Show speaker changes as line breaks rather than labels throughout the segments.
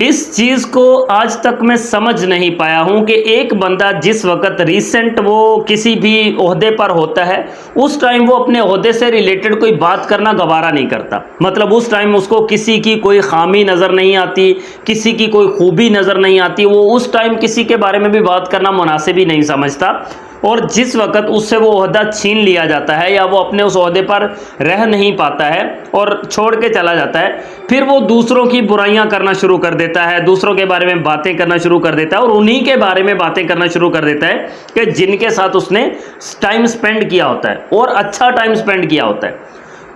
इस चीज़ को आज तक मैं समझ नहीं पाया हूं कि एक बंदा जिस वक्त रिसेंट वो किसी भी ओहदे पर होता है उस टाइम वो अपने ओहदे से रिलेटेड कोई बात करना गवारा नहीं करता। मतलब उस टाइम उसको किसी की कोई खामी नज़र नहीं आती, किसी की कोई खूबी नज़र नहीं आती, वो उस टाइम किसी के बारे में भी बात करना मुनासिब ही नहीं समझता। और जिस वक्त उससे वो ओहदा छीन लिया जाता है या वो अपने उस ओहदे पर रह नहीं पाता है और छोड़ के चला जाता है, फिर वो दूसरों की बुराइयां करना शुरू कर देता है, दूसरों के बारे में बातें करना शुरू कर देता है और उन्हीं के बारे में बातें करना शुरू कर देता है कि जिनके साथ उसने टाइम स्पेंड किया होता है और अच्छा टाइम स्पेंड किया होता है।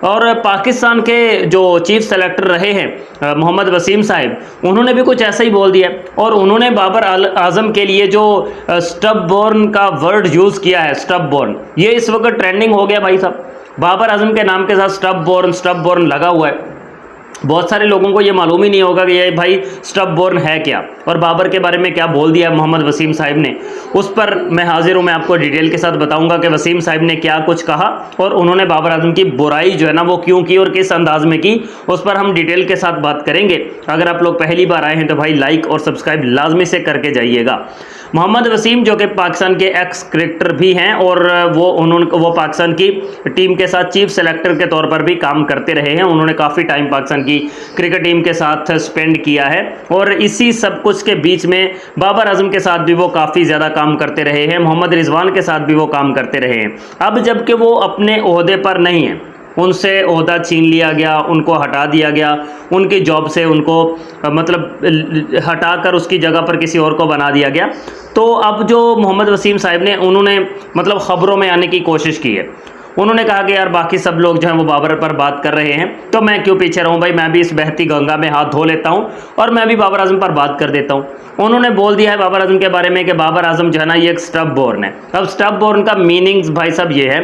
और पाकिस्तान के जो चीफ सेलेक्टर रहे हैं मोहम्मद वसीम साहिब, उन्होंने भी कुछ ऐसा ही बोल दिया और उन्होंने बाबर आजम के लिए जो स्टब बॉर्न का वर्ड यूज़ किया है, स्टब बॉर्न, ये इस वक्त ट्रेंडिंग हो गया भाई साहब। बाबर आजम के नाम के साथ स्टब बॉर्न लगा हुआ है। बहुत सारे लोगों को ये मालूम ही नहीं होगा कि ये भाई स्टब बॉर्न है क्या और बाबर के बारे में क्या बोल दिया मोहम्मद वसीम साहिब ने। उस पर मैं हाजिर हूँ, मैं आपको डिटेल के साथ बताऊंगा कि वसीम साहिब ने क्या कुछ कहा और उन्होंने बाबर आजम की बुराई जो है ना वो क्यों की और किस अंदाज में की, उस पर हम डिटेल के साथ बात करेंगे। अगर आप लोग पहली बार आए हैं तो भाई लाइक और सब्सक्राइब लाजमी से करके जाइएगा। मोहम्मद वसीम जो कि पाकिस्तान के एक्स क्रिकेटर भी हैं और वो पाकिस्तान की टीम के साथ चीफ सेलेक्टर के तौर पर भी काम करते रहे हैं। उन्होंने काफ़ी टाइम पाकिस्तान की क्रिकेट टीम के साथ स्पेंड किया है और इसी सब कुछ के बीच में बाबर आजम के साथ भी वो काफ़ी ज़्यादा काम करते रहे हैं, मोहम्मद रिजवान के साथ भी वो काम करते रहे हैं। अब जबकि वो अपने ओहदे पर नहीं है, उनसे ओहदा छीन लिया गया, उनको हटा दिया गया, उनकी जॉब से उनको मतलब हटाकर उसकी जगह पर किसी और को बना दिया गया। तो अब जो मोहम्मद वसीम साहिब ने उन्होंने मतलब ख़बरों में आने की कोशिश की है। उन्होंने कहा कि यार बाकी सब लोग जो हैं वो बाबर पर बात कर रहे हैं तो मैं क्यों पीछे रहूं भाई, मैं भी इस बहती गंगा में हाथ धो लेता हूं और मैं भी बाबर आजम पर बात कर देता हूं। उन्होंने बोल दिया है बाबर आजम के बारे में कि बाबर आजम जो है ना ये एक स्टब बॉर्न है। अब स्टब बॉर्न का मीनिंग्स भाई साहब ये है,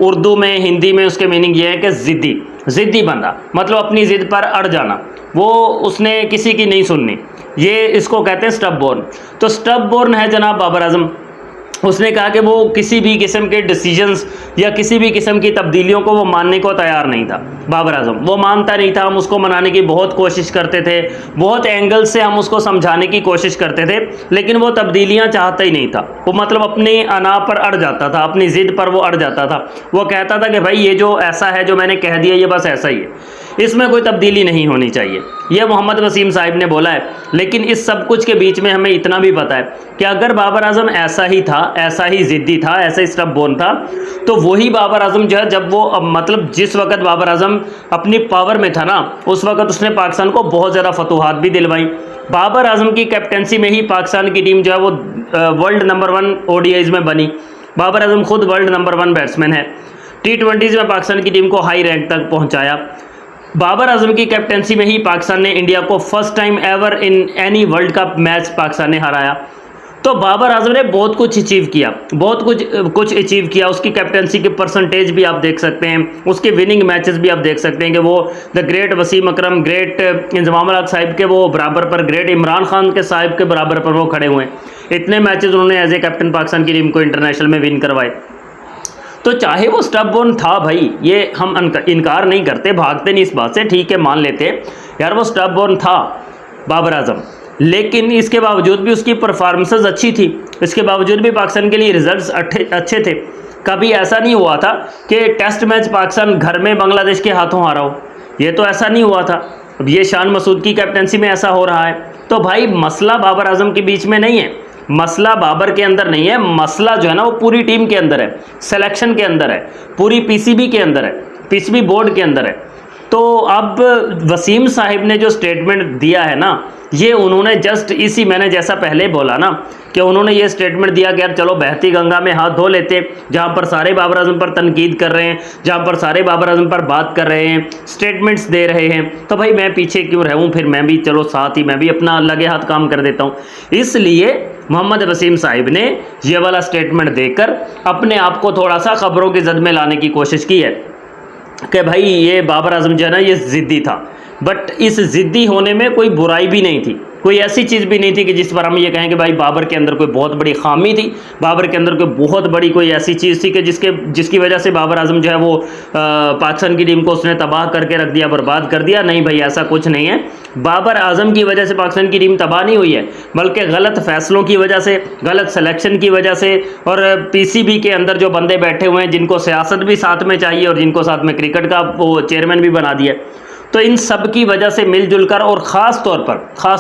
उर्दू में हिंदी में उसके मीनिंग ये है कि ज़िद्दी बंदा, मतलब अपनी ज़िद पर अड़ जाना, वो उसने किसी की नहीं सुननी, ये इसको कहते हैं स्टब बॉर्न। तो स्टब बॉर्न है जनाब बाबर आजम। उसने कहा कि वो किसी भी किस्म के डिसीजंस या किसी भी किस्म की तब्दीलियों को वो मानने को तैयार नहीं था। बाबर आजम वो मानता नहीं था, हम उसको मनाने की बहुत कोशिश करते थे, बहुत एंगल से हम उसको समझाने की कोशिश करते थे, लेकिन वो तब्दीलियां चाहता ही नहीं था। वो मतलब अपनी अना पर अड़ जाता था, अपनी ज़िद पर वो अड़ जाता था। वो कहता था कि भाई ये जो ऐसा है, जो मैंने कह दिया ये बस ऐसा ही है, इसमें कोई तब्दीली नहीं होनी चाहिए। यह मोहम्मद वसीम साहिब ने बोला है। लेकिन इस सब कुछ के बीच में हमें इतना भी पता है कि अगर बाबर आजम ऐसा ही था, ऐसा ही ज़िद्दी था, ऐसा ही स्टब बॉर्न था, तो वही बाबर आजम जो है जब वो मतलब जिस वक्त बाबर आजम अपनी पावर में था ना, उस वक्त उसने पाकिस्तान को बहुत ज़्यादा फतूहात भी दिलवाई। बाबर आजम की कैप्टनसी में ही पाकिस्तान की टीम जो है वो वर्ल्ड नंबर 1 ODIs में बनी। बाबर आजम खुद वर्ल्ड नंबर 1 बैट्समैन है। T20s में पाकिस्तान की टीम को हाई रैंक तक पहुंचाया। बाबर आजम की कैप्टनसी में ही पाकिस्तान ने इंडिया को first time ever in any world cup match Pakistan ने हराया। तो बाबर आजम ने बहुत कुछ अचीव किया, बहुत कुछ अचीव किया। उसकी कैप्टनसी के परसेंटेज भी आप देख सकते हैं, उसके विनिंग मैचेस भी आप देख सकते हैं कि वो the great Wasim Akram, great Inzamam ul Haq साहिब के वो बराबर पर, ग्रेट इमरान खान के साहिब के बराबर पर वो खड़े हुए हैं। इतने मैचेस उन्होंने एज ए कैप्टन पाकिस्तान की टीम को इंटरनेशनल में विन करवाए। तो चाहे वो स्टब बॉर्न था भाई, ये हम इनकार नहीं करते, भागते नहीं इस बात से, ठीक है मान लेते यार वो स्टब बॉर्न था बाबर आजम, लेकिन इसके बावजूद भी उसकी परफॉर्मेंसेस अच्छी थी, इसके बावजूद भी पाकिस्तान के लिए रिजल्ट्स अच्छे थे। कभी ऐसा नहीं हुआ था कि टेस्ट मैच पाकिस्तान घर में बांग्लादेश के हाथों हारा हो, ये तो ऐसा नहीं हुआ था। अब ये शान मसूद की कैप्टनसी में ऐसा हो रहा है। तो भाई मसला बाबर आजम के बीच में नहीं है, मसला बाबर के अंदर नहीं है, मसला जो है ना वो पूरी टीम के अंदर है, सिलेक्शन के अंदर है, पूरी PCB के अंदर है, PCB बोर्ड के अंदर है। तो अब वसीम साहिब ने जो स्टेटमेंट दिया है ना, ये उन्होंने जस्ट इसी, मैंने जैसा पहले बोला ना कि उन्होंने ये स्टेटमेंट दिया कि यार चलो बहती गंगा में हाथ धो लेते, जहाँ पर सारे बाबर आजम पर तनकीद कर रहे हैं, जहाँ पर सारे बाबर आजम पर बात कर रहे हैं, स्टेटमेंट्स दे रहे हैं, तो भाई मैं पीछे क्यों रहूँ, फिर मैं भी चलो साथ ही मैं भी अपना लगे हाथ काम कर देता हूँ। इसलिए मोहम्मद वसीम साहिब ने ये वाला स्टेटमेंट देकर अपने आप को थोड़ा सा खबरों की जद में लाने की कोशिश की है कि भाई ये बाबर आजम जो है ना ये ज़िद्दी था, बट इस ज़िद्दी होने में कोई बुराई भी नहीं थी। कोई ऐसी चीज़ भी नहीं थी कि जिस पर हम ये कहें कि भाई बाबर के अंदर कोई बहुत बड़ी खामी थी, बाबर के अंदर कोई बहुत बड़ी कोई ऐसी चीज़ थी कि जिसकी वजह से बाबर आजम जो है वो पाकिस्तान की टीम को उसने तबाह करके रख दिया, बर्बाद कर दिया। नहीं भाई, ऐसा कुछ नहीं है। बाबर आजम की वजह से पाकिस्तान की टीम तबाह नहीं हुई है, बल्कि गलत फैसलों की वजह से, गलत सिलेक्शन की वजह से, और पीसीबी के अंदर जो बंदे बैठे हुए हैं जिनको सियासत भी साथ में चाहिए और जिनको साथ में क्रिकेट का वो चेयरमैन भी बना दिया, तो इन सब की वजह से मिलजुल कर, और ख़ास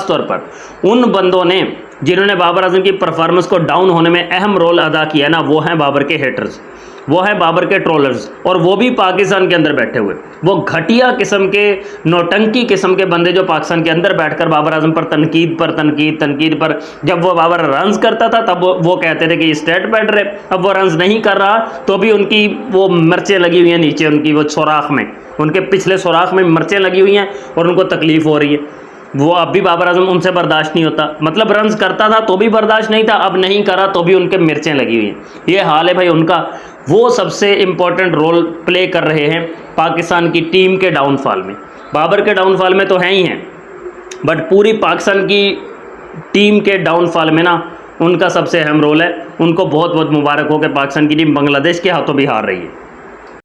तौर पर उन बंदों ने जिन्होंने बाबर आजम की परफॉर्मेंस को डाउन होने में अहम रोल अदा किया ना, वो हैं बाबर के हेटर्स, वो हैं बाबर के ट्रोलर्स, और वो भी पाकिस्तान के अंदर बैठे हुए, वो घटिया किस्म के, नौटंकी किस्म के बंदे जो पाकिस्तान के अंदर बैठकर बाबर आजम पर तनकीद पर, जब वो बाबर रन्स करता था तब वो कहते थे कि स्टेट बैठ रहे, अब वो रन्स नहीं कर रहा तो भी उनकी वो मिर्चें लगी हुई हैं नीचे, उनकी वो सुराख में, उनके पिछले सुराख में मिर्चें लगी हुई हैं और उनको तकलीफ़ हो रही है। वो अब भी बाबर आजम उनसे बर्दाश्त नहीं होता, मतलब रन्स करता था तो भी बर्दाश्त नहीं था, अब नहीं करा तो भी उनके मिर्चें लगी हुई हैं। ये हाल है भाई उनका। वो सबसे इम्पोर्टेंट रोल प्ले कर रहे हैं पाकिस्तान की टीम के डाउनफॉल में। बाबर के डाउनफॉल में तो हैं ही हैं, बट पूरी पाकिस्तान की टीम के डाउनफॉल में ना उनका सबसे अहम रोल है। उनको बहुत बहुत मुबारक हो कि पाकिस्तान की टीम बांग्लादेश के हाथों भी हार रही है।